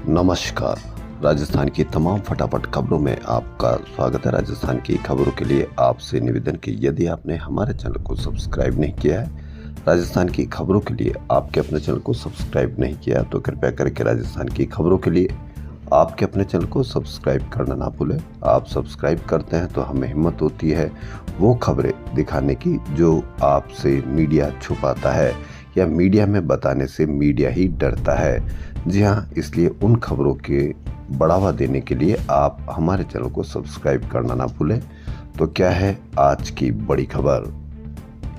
नमस्कार। राजस्थान की तमाम फटाफट खबरों में आपका स्वागत है। राजस्थान की खबरों के लिए आपसे निवेदन कि यदि आपने हमारे चैनल को सब्सक्राइब नहीं किया है, राजस्थान की खबरों के लिए आपके अपने चैनल को सब्सक्राइब नहीं किया तो कृपया करके राजस्थान की खबरों के लिए आपके अपने चैनल को सब्सक्राइब करना ना भूलें। आप सब्सक्राइब करते हैं तो हमें हिम्मत होती है वो खबरें दिखाने की जो आपसे मीडिया छुपाता है या मीडिया में बताने से मीडिया ही डरता है। जी हाँ, इसलिए उन खबरों के बढ़ावा देने के लिए आप हमारे चैनल को सब्सक्राइब करना ना भूलें। तो क्या है आज की बड़ी खबर।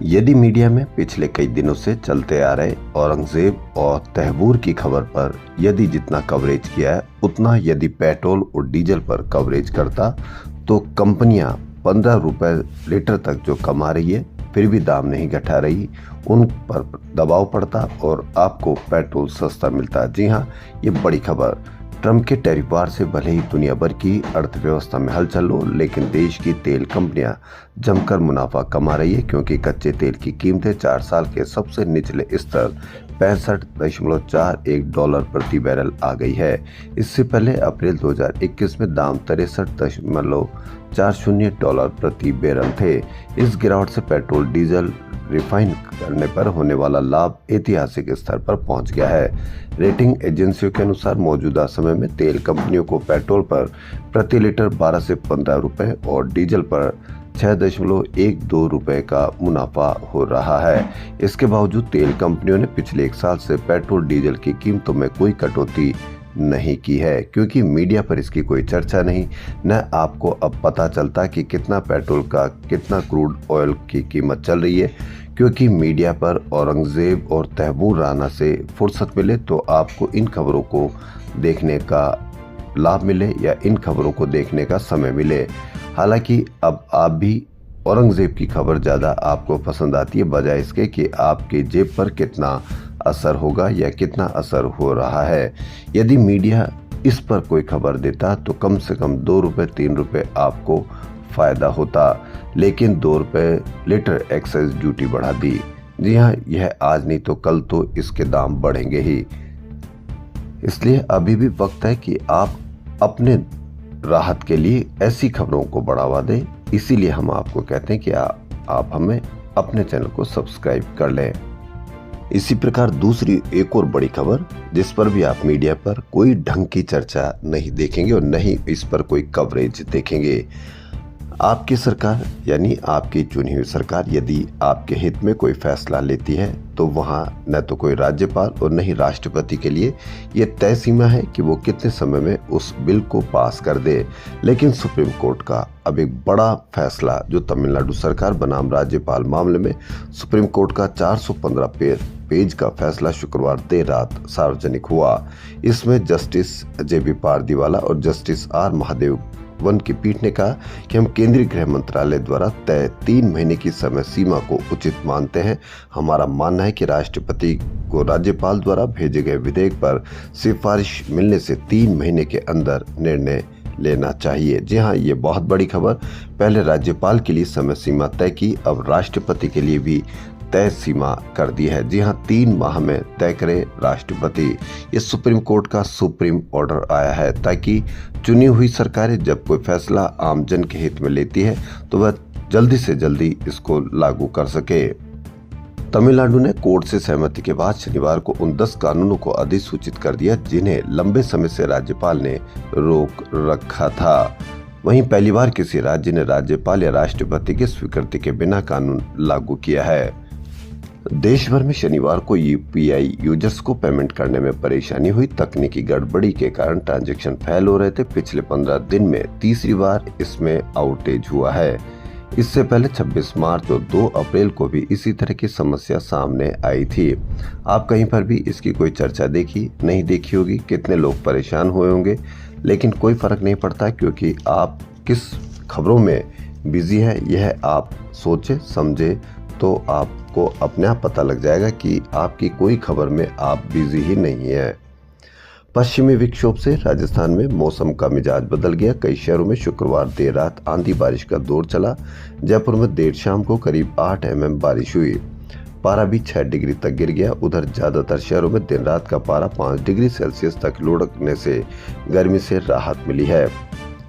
यदि मीडिया में पिछले कई दिनों से चलते आ रहे औरंगजेब और तहबूर की खबर पर यदि जितना कवरेज किया है उतना यदि पेट्रोल और डीजल पर कवरेज करता तो कंपनियां 15 रुपए लीटर तक जो कमा रही है फिर भी दाम नहीं घटा रही, उन पर दबाव पड़ता और आपको पेट्रोल सस्ता मिलता। जी हाँ, ये बड़ी खबर। ट्रंप के टैरिफ वार से भले ही दुनिया भर की अर्थव्यवस्था में हलचल हो, लेकिन देश की तेल कंपनियां जमकर मुनाफा कमा रही है क्योंकि कच्चे तेल की कीमतें 4 साल के सबसे निचले स्तर $65.41 प्रति बैरल आ गई है। इससे पहले अप्रैल 2021 में दाम $63.40 प्रति बैरल थे। इस गिरावट से पेट्रोल डीजल रिफाइन करने पर होने वाला लाभ ऐतिहासिक स्तर पर पहुंच गया है। रेटिंग एजेंसियों के अनुसार मौजूदा समय में तेल कंपनियों को पेट्रोल पर प्रति लीटर 12 से 15 रुपए और डीजल पर 6.12 रुपए का मुनाफा हो रहा है। इसके बावजूद तेल कंपनियों ने पिछले 1 साल से पेट्रोल डीजल की कीमतों में कोई कटौती नहीं की है क्योंकि मीडिया पर इसकी कोई चर्चा नहीं। न आपको अब पता चलता कि कितना पेट्रोल का कितना क्रूड ऑयल की कीमत चल रही है, क्योंकि मीडिया पर औरंगजेब और तहबूर राना से फुर्सत मिले तो आपको इन खबरों को देखने का लाभ मिले या इन खबरों को देखने का समय मिले। हालांकि अब आप भी औरंगजेब की खबर ज़्यादा आपको पसंद आती है बजाय इसके कि आपके जेब पर कितना असर होगा या कितना असर हो रहा है। यदि मीडिया इस पर कोई खबर देता तो कम से कम 2 रुपये 3 रुपये आपको फायदा होता, लेकिन 2 रुपये लीटर एक्साइज ड्यूटी बढ़ा दी। जी हाँ, यह आज नहीं तो कल तो इसके दाम बढ़ेंगे ही। इसलिए अभी भी वक्त है कि आप अपने राहत के लिए ऐसी खबरों को बढ़ावा दें। इसीलिए हम आपको कहते हैं कि आप हमें अपने चैनल को सब्सक्राइब कर लें। इसी प्रकार दूसरी एक और बड़ी खबर जिस पर भी आप मीडिया पर कोई ढंग की चर्चा नहीं देखेंगे और नहीं इस पर कोई कवरेज देखेंगे। आपकी सरकार यानी आपकी चुनी हुई सरकार यदि आपके हित में कोई फैसला लेती है तो वहाँ न तो कोई राज्यपाल और न ही राष्ट्रपति के लिए ये तय सीमा है कि वो कितने समय में उस बिल को पास कर दे। लेकिन सुप्रीम कोर्ट का अब एक बड़ा फैसला जो तमिलनाडु सरकार बनाम राज्यपाल मामले में सुप्रीम कोर्ट का 415 पेज का फैसला शुक्रवार देर रात सार्वजनिक हुआ। इसमें जस्टिस अजय बी पारदीवाला और जस्टिस आर महादेवन की पीठ ने कहा कि हम केंद्रीय गृह मंत्रालय द्वारा तय 3 महीने की समय सीमा को उचित मानते हैं। हमारा मानना है कि राष्ट्रपति को राज्यपाल द्वारा भेजे गए विधेयक पर सिफारिश मिलने से 3 महीने के अंदर निर्णय लेना चाहिए। जी हाँ, ये बहुत बड़ी खबर। पहले राज्यपाल के लिए समय सीमा तय की, अब राष्ट्रपति के लिए भी तय सीमा कर दी है। जी हाँ, 3 माह में तय करे राष्ट्रपति। ये सुप्रीम कोर्ट का सुप्रीम ऑर्डर आया है ताकि चुनी हुई सरकारें जब कोई फैसला आम जन के हित में लेती है तो वह जल्दी से जल्दी इसको लागू कर सके। तमिलनाडु ने कोर्ट से सहमति के बाद शनिवार को उन 10 कानूनों को अधिसूचित कर दिया जिन्हें लंबे समय से राज्यपाल ने रोक रखा था। वहीं पहली बार किसी राज्य ने राज्यपाल या राष्ट्रपति की स्वीकृति के बिना कानून लागू किया है। देश भर में शनिवार को यूपीआई यूजर्स को पेमेंट करने में परेशानी हुई। तकनीकी गड़बड़ी के कारण ट्रांजैक्शन फेल हो रहे थे। पिछले 15 दिन में तीसरी बार इसमें आउटेज हुआ है। इससे पहले 26 मार्च और 2 अप्रैल को भी इसी तरह की समस्या सामने आई थी। आप कहीं पर भी इसकी कोई चर्चा नहीं देखी होगी, कितने लोग परेशान हुए होंगे, लेकिन कोई फर्क नहीं पड़ता क्योंकि आप किस खबरों में बिजी है यह आप सोचे समझे तो आपको अपने आप पता लग जाएगा कि आपकी कोई खबर में आप बिजी ही नहीं है। पश्चिमी विक्षोभ से राजस्थान में मौसम का मिजाज बदल गया। कई शहरों में शुक्रवार देर रात आंधी बारिश का दौर चला। जयपुर में देर शाम को करीब 8 mm बारिश हुई। पारा भी 6 डिग्री तक गिर गया। उधर ज्यादातर शहरों में दिन रात का पारा 5 डिग्री सेल्सियस तक लुढ़कने से गर्मी से राहत मिली है।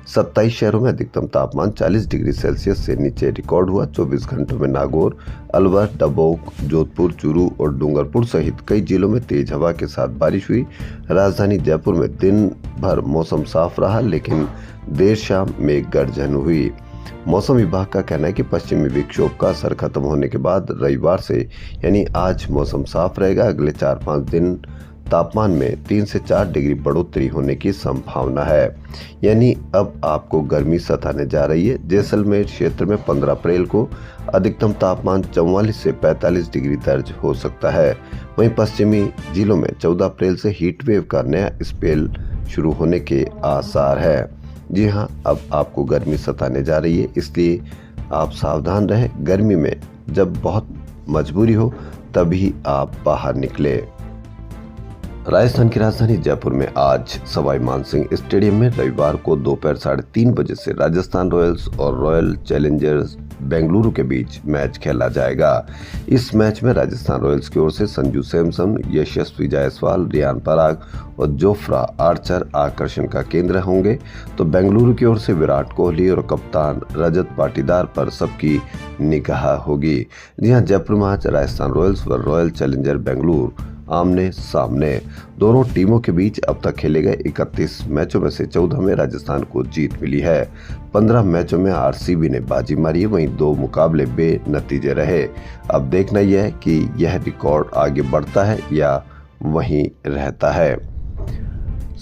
27 शहरों में अधिकतम तापमान 40 डिग्री सेल्सियस से नीचे रिकॉर्ड हुआ। 24 घंटों में नागौर, अलवर, डबोक, जोधपुर, चूरू और डूंगरपुर सहित कई जिलों में तेज हवा के साथ बारिश हुई। राजधानी जयपुर में दिन भर मौसम साफ रहा, लेकिन देर शाम मेघ गर्जन हुई। मौसम विभाग का कहना है कि पश्चिमी विक्षोभ का असर खत्म होने के बाद रविवार से यानी आज मौसम साफ रहेगा। अगले 4-5 दिन तापमान में 3 से 4 डिग्री बढ़ोतरी होने की संभावना है, यानी अब आपको गर्मी सताने जा रही है। जैसलमेर क्षेत्र में 15 अप्रैल को अधिकतम तापमान 44 से 45 डिग्री दर्ज हो सकता है। वहीं पश्चिमी जिलों में 14 अप्रैल से हीट वेव का नया स्पेल शुरू होने के आसार है। जी हाँ, अब आपको गर्मी सताने जा रही है, इसलिए आप सावधान रहें। गर्मी में जब बहुत मजबूरी हो तभी आप बाहर निकले। राजस्थान की राजधानी जयपुर में आज सवाई मानसिंह स्टेडियम में रविवार को दोपहर 3:30 बजे से राजस्थान रॉयल्स और रॉयल चैलेंजर्स बेंगलुरु के बीच मैच खेला जाएगा। इस मैच में राजस्थान रॉयल्स की ओर से संजू सैमसन, यशस्वी जायसवाल, रियान पराग और जोफ्रा आर्चर आकर्षण का केंद्र होंगे, तो बेंगलुरु की ओर से विराट कोहली और कप्तान रजत पाटीदार पर सबकी निगाह होगी। जी हां, जयपुर में आज राजस्थान रॉयल्स व रॉयल चैलेंजर बेंगलुरु आमने सामने। दोनों टीमों के बीच अब तक खेले गए 31 मैचों में से 14 में राजस्थान को जीत मिली है। 15 मैचों में आरसीबी ने बाजी मारी है, वहीं 2 मुकाबले बेनतीजे रहे। अब देखना यह है कि यह रिकॉर्ड आगे बढ़ता है या वहीं रहता है।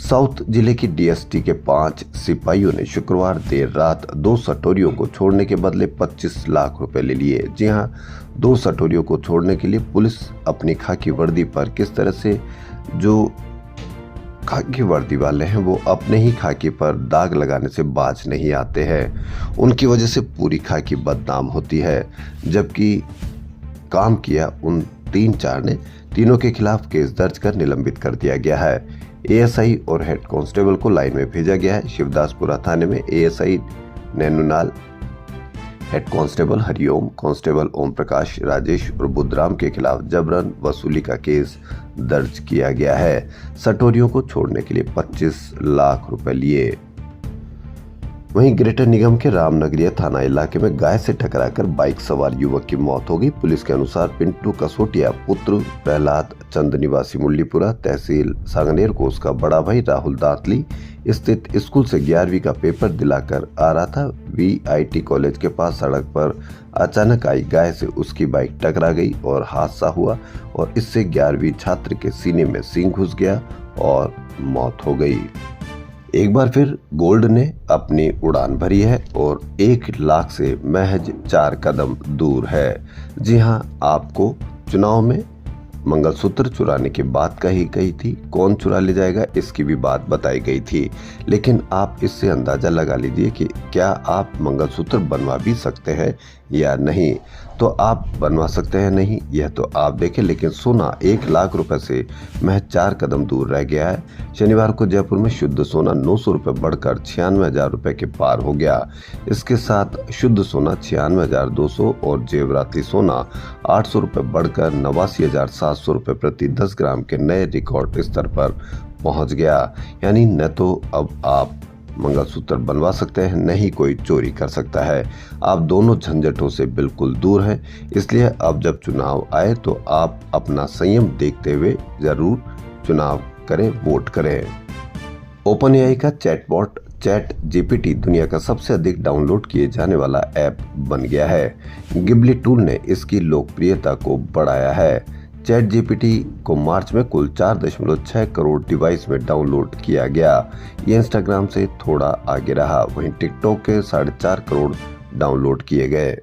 साउथ जिले की डीएसटी के 5 सिपाहियों ने शुक्रवार देर रात 2 सटोरियों को छोड़ने के बदले 25 लाख रुपए ले लिए। जी हां, 2 सटोरियों को छोड़ने के लिए पुलिस अपनी खाकी वर्दी पर किस तरह से, जो खाकी वर्दी वाले हैं वो अपने ही खाकी पर दाग लगाने से बाज नहीं आते हैं। उनकी वजह से पूरी खाकी बदनाम होती है। जबकि काम किया उन 3-4 ने, तीनों के खिलाफ केस दर्ज कर निलंबित कर दिया गया है। एएसआई और हेड कांस्टेबल को लाइन में भेजा गया है। शिवदासपुरा थाने में ASI Nainulal, head constable Hariom, constable Om Prakash, Rajesh और बुद्धराम के खिलाफ जबरन वसूली का केस दर्ज किया गया है। सटोरियों को छोड़ने के लिए 25 लाख रुपए लिए। वहीं ग्रेटर निगम के रामनगरिया थाना इलाके में गाय से टकराकर बाइक सवार युवक की मौत हो गई। पुलिस के अनुसार पिंटू कसोटिया पुत्र प्रहलाद चंद निवासी मुल्लीपुरा तहसील सांगनेर को उसका बड़ा भाई राहुल दांतली स्थित स्कूल से 11वीं का पेपर दिलाकर आ रहा था। वीआईटी कॉलेज के पास सड़क पर अचानक आई गाय से उसकी बाइक टकरा गई और हादसा हुआ और इससे 11वीं छात्र के सीने में सींग घुस गया और मौत हो गई। एक बार फिर गोल्ड ने अपनी उड़ान भरी है और 1 लाख से महज 4 कदम दूर है। जी हां, आपको चुनाव में मंगलसूत्र चुराने की बात कही थी, कौन चुरा ले जाएगा इसकी भी बात बताई गई थी, लेकिन आप इससे अंदाजा लगा लीजिए कि क्या आप मंगलसूत्र बनवा भी सकते हैं या नहीं। तो आप बनवा सकते हैं नहीं, यह तो आप देखें, लेकिन सोना 1 लाख रुपए से महज 4 कदम दूर रह गया है। शनिवार को जयपुर में शुद्ध सोना 900 रुपए बढ़कर 96,000 रुपए के पार हो गया। इसके साथ शुद्ध सोना 96,200 और जेवराती सोना 800 रुपए बढ़कर 89,700 रुपए प्रति 10 ग्राम के नए रिकॉर्ड स्तर पर पहुंच गया। यानी न तो अब आप मंगलसूत्र बनवा सकते हैं, नहीं कोई चोरी कर सकता है। आप दोनों झंझटों से बिल्कुल दूर हैं, इसलिए अब जब चुनाव आए तो आप अपना संयम देखते हुए जरूर चुनाव करें, वोट करें। ओपन एआई का चैटबॉट चैट जीपीटी दुनिया का सबसे अधिक डाउनलोड किए जाने वाला ऐप बन गया है। गिबली टूल ने इसकी लोकप्रियता को बढ़ाया है। चैट जीपीटी को मार्च में कुल 4.6 करोड़ डिवाइस में डाउनलोड किया गया। ये इंस्टाग्राम से थोड़ा आगे रहा। वहीं टिकटॉक के 4.5 करोड़ डाउनलोड किए गए।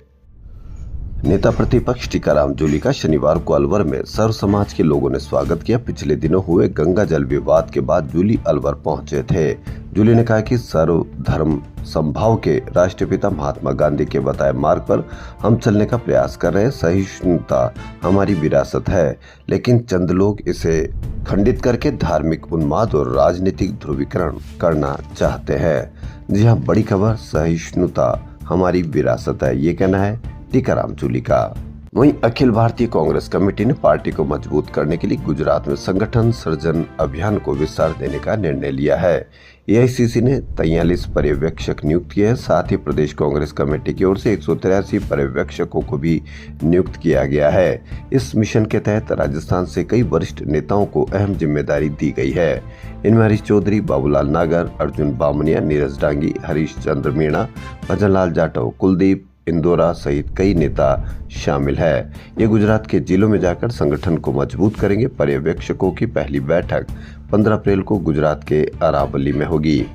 नेता प्रतिपक्ष टीकाराम जूली का शनिवार को अलवर में सर्व समाज के लोगों ने स्वागत किया। पिछले दिनों हुए गंगा जल विवाद के बाद जूली अलवर पहुंचे थे। जूली ने कहा कि सर्व धर्म समभाव के राष्ट्रपिता महात्मा गांधी के बताए मार्ग पर हम चलने का प्रयास कर रहे हैं। सहिष्णुता हमारी विरासत है, लेकिन चंद लोग इसे खंडित करके धार्मिक उन्माद और राजनीतिक ध्रुवीकरण करना चाहते हैं। जी हाँ, बड़ी खबर, सहिष्णुता हमारी विरासत है, ये कहना है टीकाराम जूली का। वहीं अखिल भारतीय कांग्रेस कमेटी ने पार्टी को मजबूत करने के लिए गुजरात में संगठन सृजन अभियान को विस्तार देने का निर्णय लिया है। एआईसीसी ने 43 पर्यवेक्षक नियुक्त किए हैं। साथ ही प्रदेश कांग्रेस कमेटी की ओर से 183 पर्यवेक्षकों को भी नियुक्त किया गया है। इस मिशन के तहत राजस्थान से कई वरिष्ठ नेताओं को अहम जिम्मेदारी दी गई है। इनमें हरीश चौधरी, बाबूलाल नागर, अर्जुन बामनिया, नीरज डांगी, हरीश चंद्र मीणा, भजनलाल जाटव, कुलदीप इंदौरा सहित कई नेता शामिल है। ये गुजरात के जिलों में जाकर संगठन को मजबूत करेंगे। पर्यवेक्षकों की पहली बैठक 15 अप्रैल को गुजरात के अरावली में होगी।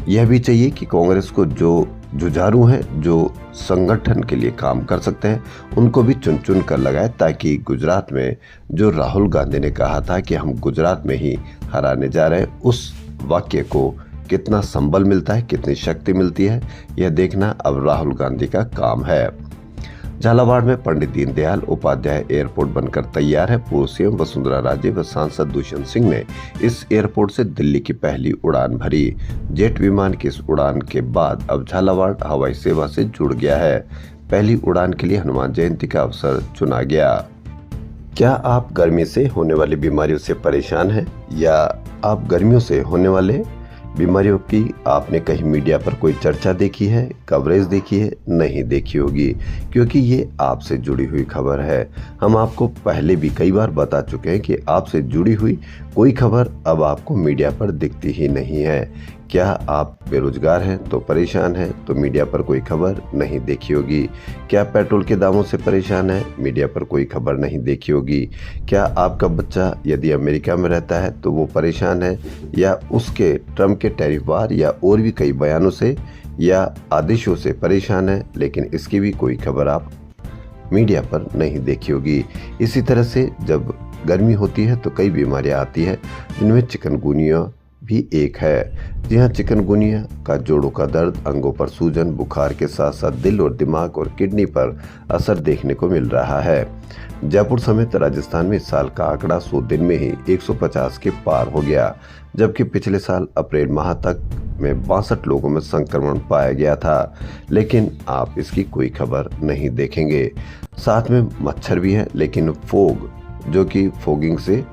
यह भी चाहिए कि कांग्रेस को जो जुझारू हैं, जो संगठन के लिए काम कर सकते हैं, उनको भी चुन चुन कर लगाए, ताकि गुजरात में जो राहुल गांधी ने कहा था कि हम गुजरात में ही हराने जा रहे हैं, उस वाक्य को कितना संबल मिलता है, कितनी शक्ति मिलती है, यह देखना अब राहुल गांधी का काम है। झालावाड़ में पंडित दीनदयाल उपाध्याय एयरपोर्ट बनकर तैयार है। पूर्व सीएम वसुंधरा राजे व सांसद दुष्यंत सिंह ने इस एयरपोर्ट से दिल्ली की पहली उड़ान भरी। जेट विमान की इस उड़ान के बाद अब झालावाड़ हवाई सेवा से जुड़ गया है। पहली उड़ान के लिए हनुमान जयंती का अवसर चुना गया। क्या आप गर्मी से होने वाली बीमारियों से परेशान हैं, या आप गर्मियों से होने वाले बीमारियों की आपने कहीं मीडिया पर कोई चर्चा देखी है, कवरेज देखी है? नहीं देखी होगी, क्योंकि ये आपसे जुड़ी हुई खबर है। हम आपको पहले भी कई बार बता चुके हैं कि आपसे जुड़ी हुई कोई खबर अब आपको मीडिया पर दिखती ही नहीं है। क्या आप बेरोजगार हैं तो परेशान हैं, तो मीडिया पर कोई खबर नहीं देखी होगी। क्या पेट्रोल के दामों से परेशान है, मीडिया पर कोई खबर नहीं देखी होगी। क्या आपका बच्चा यदि अमेरिका में रहता है तो वो परेशान है, या उसके ट्रम्प के टैरिफ वार या और भी कई बयानों से या आदेशों से परेशान है, लेकिन इसकी भी कोई खबर आप मीडिया पर नहीं देखी होगी। इसी तरह से जब गर्मी होती है तो कई बीमारियां आती है, जिनमें चिकनगुनिया भी एक है। जी हाँ, चिकनगुनिया का जोड़ों का दर्द, अंगों पर सूजन, बुखार के साथ साथ दिल और दिमाग और किडनी पर असर देखने को मिल रहा है। जयपुर समेत राजस्थान में इस साल का आंकड़ा 100 दिन में ही 150 के पार हो गया, जबकि पिछले साल अप्रैल माह तक में 62 लोगों में संक्रमण पाया गया था, लेकिन आप इसकी कोई खबर नहीं देखेंगे। साथ में मच्छर भी है, लेकिन फोग, जो कि फोगिंग से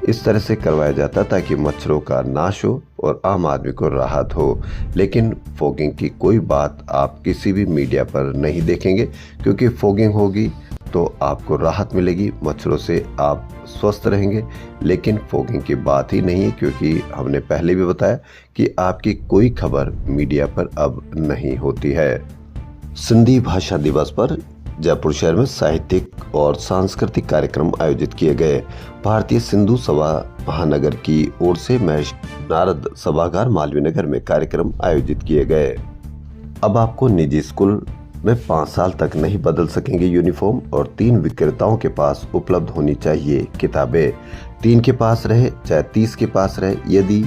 इस तरह से करवाया जाता ताकि मच्छरों का नाश हो और आम आदमी को राहत हो, लेकिन फोगिंग की कोई बात आप किसी भी मीडिया पर नहीं देखेंगे, क्योंकि फोगिंग होगी तो आपको राहत मिलेगी, मच्छरों से आप स्वस्थ रहेंगे, लेकिन फोगिंग की बात ही नहीं है, क्योंकि हमने पहले भी बताया कि आपकी कोई खबर मीडिया पर अब नहीं होती है। सिंधी भाषा दिवस पर जयपुर शहर में साहित्यिक और सांस्कृतिक कार्यक्रम आयोजित किए गए। भारतीय सिंधु सभा महानगर की ओर से महर्षि नारद सभागार मालवीय नगर में कार्यक्रम आयोजित किए गए। अब आपको निजी स्कूल में 5 साल तक नहीं बदल सकेंगे यूनिफॉर्म, और 3 विक्रेताओं के पास उपलब्ध होनी चाहिए किताबें। 3 के पास रहे चाहे 30 के पास रहे, यदि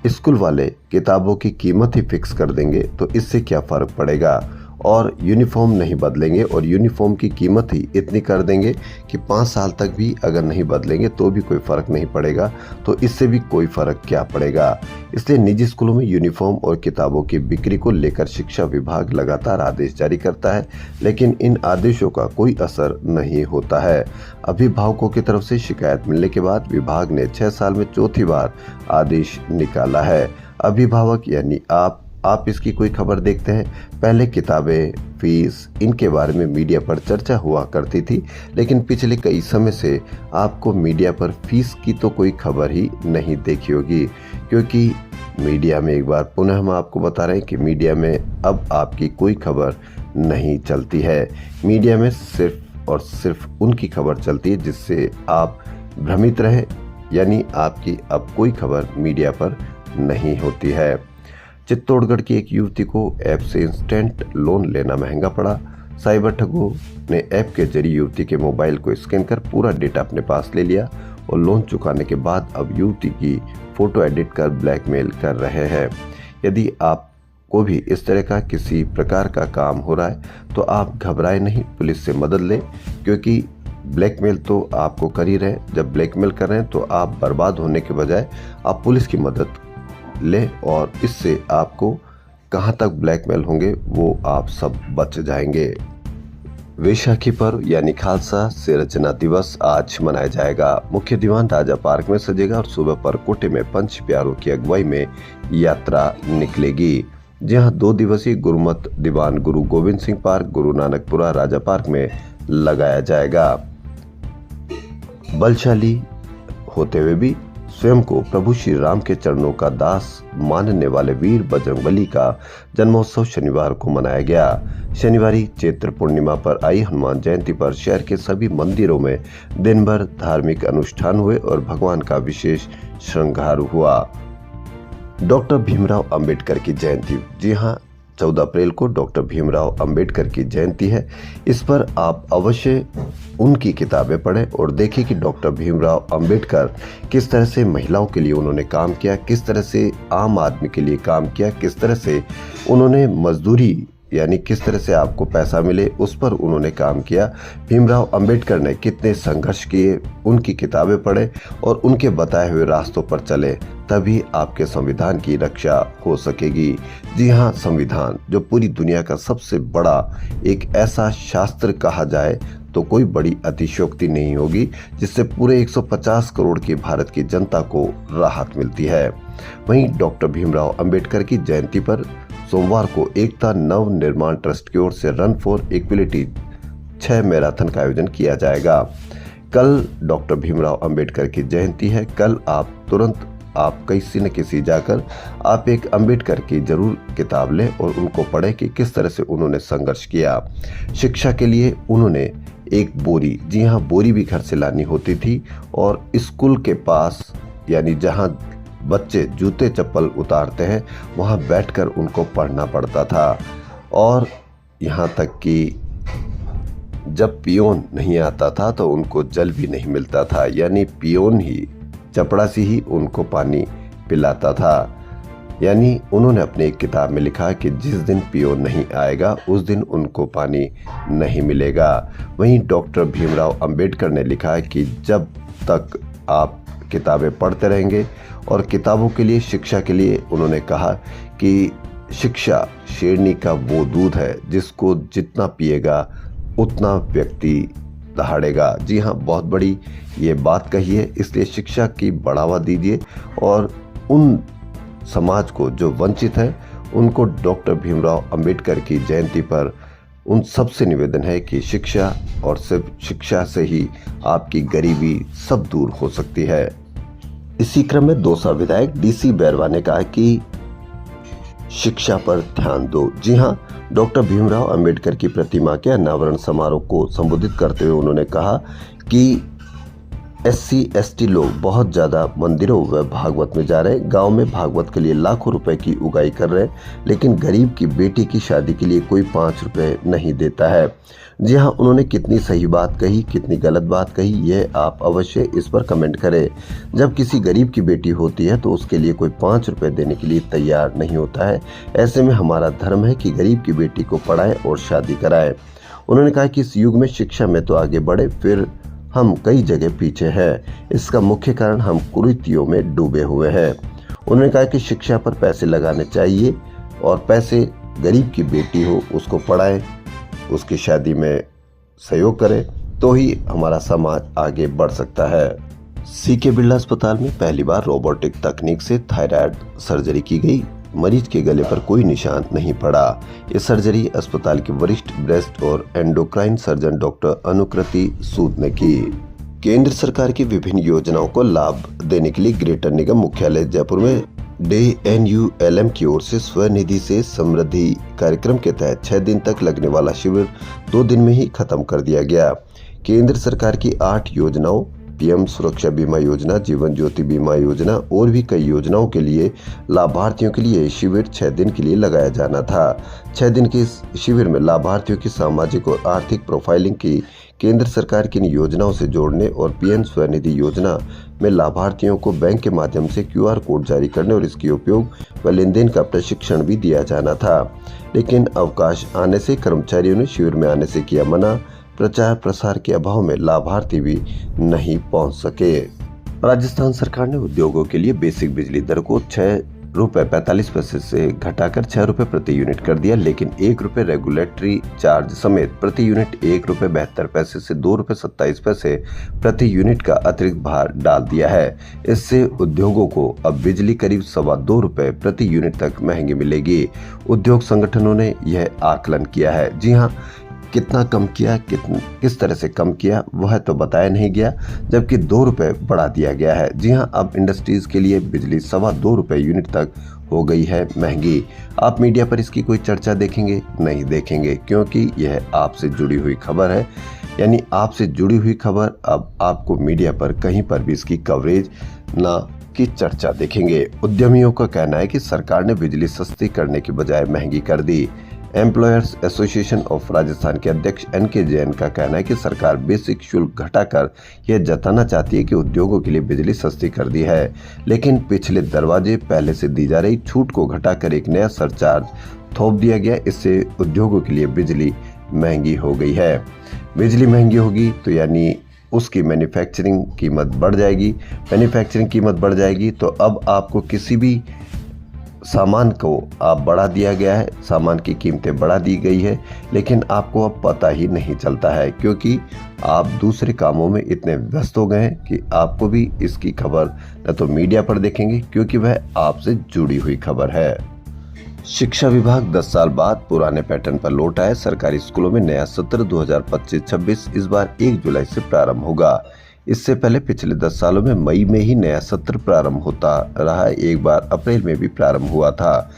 स्कूल वाले किताबों की कीमत ही फिक्स कर देंगे तो इससे क्या फर्क पड़ेगा, और यूनिफॉर्म नहीं बदलेंगे और यूनिफॉर्म की कीमत ही इतनी कर देंगे कि 5 साल तक भी अगर नहीं बदलेंगे तो भी कोई फ़र्क नहीं पड़ेगा, तो इससे भी कोई फ़र्क क्या पड़ेगा। इसलिए निजी स्कूलों में यूनिफॉर्म और किताबों की बिक्री को लेकर शिक्षा विभाग लगातार आदेश जारी करता है, लेकिन इन आदेशों का कोई असर नहीं होता है। अभिभावकों की तरफ से शिकायत मिलने के बाद विभाग ने 6 साल में चौथी बार आदेश निकाला है। अभिभावक यानी आप इसकी कोई खबर देखते हैं? पहले किताबें, फीस, इनके बारे में मीडिया पर चर्चा हुआ करती थी, लेकिन पिछले कई समय से आपको मीडिया पर फीस की तो कोई खबर ही नहीं देखी होगी, क्योंकि मीडिया में, एक बार पुनः हम आपको बता रहे हैं कि मीडिया में अब आपकी कोई खबर नहीं चलती है। मीडिया में सिर्फ और सिर्फ उनकी खबर चलती है जिससे आप भ्रमित रहें, यानी आपकी अब कोई खबर मीडिया पर नहीं होती है। चित्तौड़गढ़ की एक युवती को ऐप से इंस्टेंट लोन लेना महंगा पड़ा। साइबर ठगों ने ऐप के जरिए युवती के मोबाइल को स्कैन कर पूरा डेटा अपने पास ले लिया और लोन चुकाने के बाद अब युवती की फोटो एडिट कर ब्लैकमेल कर रहे हैं। यदि आपको भी इस तरह का किसी प्रकार का काम हो रहा है तो आप घबराए नहीं, पुलिस से मदद लें, क्योंकि ब्लैकमेल तो आपको कर ही रहे हैं। जब ब्लैकमेल कर रहे हैं तो आप बर्बाद होने के बजाय आप पुलिस की मदद ले, और इससे आपको कहां तक ब्लैकमेल होंगे वो आप सब बच जाएंगे। वैशाखी पर्व यानी खालसा सिरचना दिवस आज मनाया जाएगा। मुख्य दीवान राजा पार्क में सजेगा और सुबह पर कोटे में पंच प्यारों की अगुवाई में यात्रा निकलेगी। जहां 2 दिवसीय गुरुमत दीवान गुरु गोविंद सिंह पार्क, गुरु नानकपुरा राजा पार्क में लगाया जाएगा। बलशाली होते हुए भी स्वयं को प्रभु श्री राम के चरणों का दास मानने वाले वीर बजरंगबली का जन्मोत्सव शनिवार को मनाया गया। शनिवारी चैत्र पूर्णिमा पर आई हनुमान जयंती पर शहर के सभी मंदिरों में दिन भर धार्मिक अनुष्ठान हुए और भगवान का विशेष श्रृंगार हुआ। डॉक्टर भीमराव अंबेडकर की जयंती, जी हाँ, 14 अप्रैल को डॉक्टर भीमराव अंबेडकर की जयंती है। इस पर आप अवश्य उनकी किताबें पढ़ें और देखें कि डॉक्टर भीमराव अंबेडकर किस तरह से महिलाओं के लिए उन्होंने काम किया, किस तरह से आम आदमी के लिए काम किया, किस तरह से उन्होंने मजदूरी यानी किस तरह से आपको पैसा मिले उस पर उन्होंने काम किया। भीमराव अंबेडकर ने कितने संघर्ष किए, उनकी किताबें पढ़े और उनके बताए हुए रास्तों पर चले, तभी आपके संविधान की रक्षा हो सकेगी। जी हाँ, संविधान जो पूरी दुनिया का सबसे बड़ा एक ऐसा शास्त्र कहा जाए तो कोई बड़ी अतिशयोक्ति नहीं होगी, जिससे पूरे 150 करोड़ की भारत की जनता को राहत मिलती है। वहीं डॉक्टर भीमराव अंबेडकर की जयंती पर सोमवार को एकता नव निर्माण ट्रस्ट की ओर से रन फॉर इक्विलिटी 6 मैराथन का आयोजन किया जाएगा। कल डॉक्टर भीमराव अंबेडकर की जयंती है। कल आप किसी न किसी जाकर आप एक अंबेडकर की जरूर किताब लें और उनको पढ़ें कि किस तरह से उन्होंने संघर्ष किया। शिक्षा के लिए उन्होंने एक बोरी, जी हाँ, बोरी भी घर से लानी होती थी और स्कूल के पास यानी जहाँ बच्चे जूते चप्पल उतारते हैं वहाँ बैठकर उनको पढ़ना पड़ता था। और यहाँ तक कि जब पियोन नहीं आता था तो उनको जल भी नहीं मिलता था, यानी पियोन ही, चपड़ासी ही उनको पानी पिलाता था। यानी उन्होंने अपनी एक किताब में लिखा कि जिस दिन पियोन नहीं आएगा उस दिन उनको पानी नहीं मिलेगा। वहीं डॉक्टर भीमराव अंबेडकर ने लिखा कि जब तक आप किताबें पढ़ते रहेंगे, और किताबों के लिए, शिक्षा के लिए उन्होंने कहा कि शिक्षा शेरनी का वो दूध है जिसको जितना पिएगा उतना व्यक्ति दहाड़ेगा। जी हाँ, बहुत बड़ी ये बात कही है। इसलिए शिक्षा की बढ़ावा दीजिए और उन समाज को जो वंचित है उनको डॉक्टर भीमराव अंबेडकर की जयंती पर उन सबसे निवेदन है कि शिक्षा, और सिर्फ शिक्षा से ही आपकी गरीबी सब दूर हो सकती है। इसी क्रम में दौसा विधायक डीसी बैरवा ने कहा कि शिक्षा पर ध्यान दो। जी हाँ, डॉक्टर भीमराव अंबेडकर की प्रतिमा के अनावरण समारोह को संबोधित करते हुए उन्होंने कहा कि SC/ST लोग बहुत ज्यादा मंदिरों व भागवत में जा रहे हैं, गांव में भागवत के लिए लाखों रुपए की उगाई कर रहे हैं, लेकिन गरीब की बेटी की शादी के लिए कोई 5 रुपए नहीं देता है। जी हाँ, उन्होंने कितनी सही बात कही, कितनी गलत बात कही, यह आप अवश्य इस पर कमेंट करें। जब किसी गरीब की बेटी होती है तो उसके लिए कोई 5 रुपए देने के लिए तैयार नहीं होता है। ऐसे में हमारा धर्म है कि गरीब की बेटी को पढ़ाए और शादी कराए। उन्होंने कहा कि इस युग में शिक्षा में तो आगे बढ़े, फिर हम कई जगह पीछे हैं। इसका मुख्य कारण हम कुरीतियों में डूबे हुए हैं। उन्होंने कहा कि शिक्षा पर पैसे लगाने चाहिए और पैसे, गरीब की बेटी हो उसको पढ़ाएं, उसकी शादी में सहयोग करें, तो ही हमारा समाज आगे बढ़ सकता है। CK बिरला अस्पताल में पहली बार रोबोटिक तकनीक से थायराइड सर्जरी की गई। मरीज के गले पर कोई निशान नहीं पड़ा। ये सर्जरी अस्पताल के वरिष्ठ ब्रेस्ट और एंडोक्राइन सर्जन डॉक्टर अनुकृति सूद ने की। केंद्र सरकार की विभिन्न योजनाओं को लाभ देने के लिए ग्रेटर निगम मुख्यालय जयपुर में DNULM की ओर से स्वनिधि से समृद्धि कार्यक्रम के तहत 6 दिन तक लगने वाला शिविर 2 दिन में ही खत्म कर दिया गया। केंद्र सरकार की 8 योजनाओं, PM सुरक्षा बीमा योजना, जीवन ज्योति बीमा योजना और भी कई योजनाओं के लिए लाभार्थियों के लिए शिविर 6 दिन के लिए लगाया जाना था। 6 दिन के इस शिविर में लाभार्थियों की सामाजिक और आर्थिक प्रोफाइलिंग की, केंद्र सरकार की इन योजनाओं से जोड़ने और PM स्वनिधि योजना में लाभार्थियों को बैंक के माध्यम से QR कोड जारी करने और इसके उपयोग व लेन देन का प्रशिक्षण भी दिया जाना था। लेकिन अवकाश आने से कर्मचारियों ने शिविर में आने से किया मना। प्रचार प्रसार के अभाव में लाभार्थी भी नहीं पहुंच सके। राजस्थान सरकार ने उद्योगों के लिए बेसिक बिजली दर को 6 रुपए 45 पैसे से घटाकर 6 रुपए प्रति यूनिट कर दिया, लेकिन 1 रुपए रेगुलेटरी चार्ज समेत प्रति यूनिट 1 रुपए 72 पैसे से 2 रुपए 27 पैसे प्रति यूनिट का अतिरिक्त भार डाल दिया है। इससे उद्योगों को अब बिजली करीब 2.25 रुपए प्रति यूनिट तक महंगी मिलेगी। उद्योग संगठनों ने यह आकलन किया है। जी हाँ, कितना कम किया, किस तरह से कम किया वह तो बताया नहीं गया, जबकि 2 रुपए बढ़ा दिया गया है। जी हाँ, अब इंडस्ट्रीज के लिए बिजली 2.25 रुपए यूनिट तक हो गई है महंगी। आप मीडिया पर इसकी कोई चर्चा देखेंगे? नहीं देखेंगे, क्योंकि यह आपसे जुड़ी हुई खबर है। यानी आपसे जुड़ी हुई खबर अब आपको मीडिया पर कहीं पर भी इसकी कवरेज ना की चर्चा देखेंगे। उद्यमियों का कहना है कि सरकार ने बिजली सस्ती करने की बजाय महंगी कर दी। एम्प्लॉयर्स एसोसिएशन ऑफ राजस्थान के अध्यक्ष NK जैन का कहना है कि सरकार बेसिक शुल्क घटाकर यह जताना चाहती है कि उद्योगों के लिए बिजली सस्ती कर दी है, लेकिन पिछले दरवाजे पहले से दी जा रही छूट को घटाकर एक नया सरचार्ज थोप दिया गया। इससे उद्योगों के लिए बिजली महंगी हो गई है। बिजली महंगी होगी तो यानी उसकी मैन्युफैक्चरिंग कीमत बढ़ जाएगी। मैन्युफैक्चरिंग कीमत बढ़ जाएगी तो अब आपको किसी भी सामान को आप बढ़ा दिया गया है, सामान की कीमतें बढ़ा दी गई है, लेकिन आपको अब पता ही नहीं चलता है, क्योंकि आप दूसरे कामों में इतने व्यस्त हो गए हैं कि आपको भी इसकी खबर न तो मीडिया पर देखेंगे, क्योंकि वह आपसे जुड़ी हुई खबर है। शिक्षा विभाग 10 साल बाद पुराने पैटर्न पर लौट आए। सरकारी स्कूलों में नया सत्र 2025-26 इस बार 1 जुलाई से प्रारंभ होगा। इससे पहले पिछले 10 सालों में मई में ही नया सत्र प्रारंभ होता रहा। एक बार अप्रैल में भी प्रारंभ हुआ था।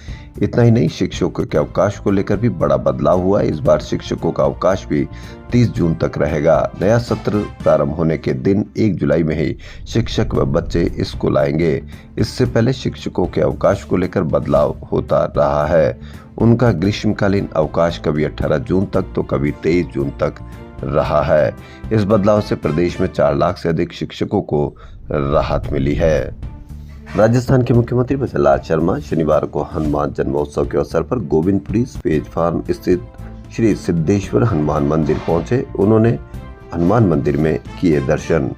इतना ही नहीं, शिक्षकों के अवकाश को लेकर भी बड़ा बदलाव हुआ। इस बार शिक्षकों का अवकाश भी 30 जून तक रहेगा। नया सत्र प्रारंभ होने के दिन 1 जुलाई में ही शिक्षक व बच्चे स्कूल आएंगे। इससे पहले शिक्षकों के अवकाश को लेकर बदलाव होता रहा है। उनका ग्रीष्मकालीन अवकाश कभी 18 जून तक तो कभी 23 जून तक रहा है। इस बदलाव से प्रदेश में 4 लाख से अधिक शिक्षकों को राहत मिली है। राजस्थान के मुख्यमंत्री भजनलाल शर्मा शनिवार को हनुमान जन्मोत्सव के अवसर पर गोविंदपुरी स्पेज फार्म स्थित श्री सिद्धेश्वर हनुमान मंदिर पहुंचे। उन्होंने हनुमान मंदिर में किए दर्शन।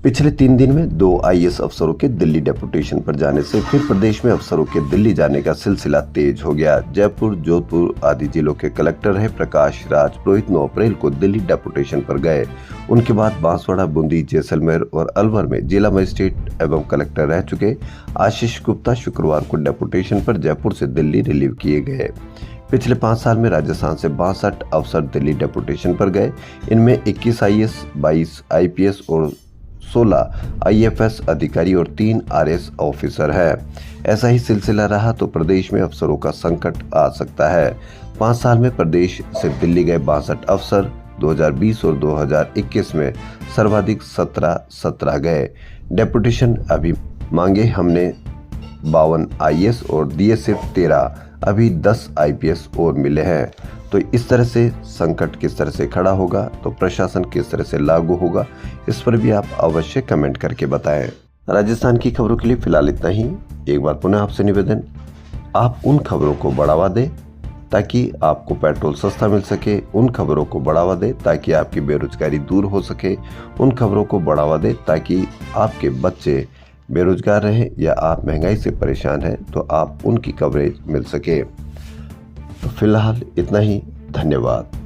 पिछले 3 दिन में 2 IAS अफसरों के दिल्ली डेपुटेशन पर जाने से फिर प्रदेश में अफसरों के दिल्ली जाने का सिलसिला तेज हो गया। जयपुर, जोधपुर आदि जिलों के कलेक्टर रहे प्रकाश राज पुरोहित 9 अप्रैल को दिल्ली डेपुटेशन पर गए। उनके बाद बांसवाड़ा, बूंदी, जैसलमेर और अलवर में जिला मजिस्ट्रेट एवं कलेक्टर रह चुके आशीष गुप्ता शुक्रवार को डेपुटेशन पर जयपुर से दिल्ली रिलीव किए गए। पिछले 5 साल में राजस्थान से 62 अफसर दिल्ली डेपुटेशन पर गए। इनमें 21 IAS, 22 IPS और 16 IFS अधिकारी और 3 RS ऑफिसर है। ऐसा ही सिलसिला रहा तो प्रदेश में अफसरों का संकट आ सकता है। 5 साल में प्रदेश से दिल्ली गए 62 अफसर 2020 और 2021 में सर्वाधिक 17 गए। डेपुटेशन अभी मांगे हमने 52 IAS और दिए सिर्फ 13, अभी 10 IPS और मिले हैं। तो इस तरह से संकट किस तरह से खड़ा होगा, तो प्रशासन किस तरह से लागू होगा, इस पर भी आप अवश्य कमेंट करके बताएं। राजस्थान की खबरों के लिए फिलहाल इतना ही। एक बार पुनः आपसे निवेदन, आप उन खबरों को बढ़ावा दें ताकि आपको पेट्रोल सस्ता मिल सके। उन खबरों को बढ़ावा दें ताकि आपकी बेरोजगारी दूर हो सके। उन खबरों को बढ़ावा दें ताकि आपके बच्चे बेरोजगार रहें या आप महंगाई से परेशान हैं तो आप उनकी कवरेज मिल सके। तो फिलहाल इतना ही। धन्यवाद।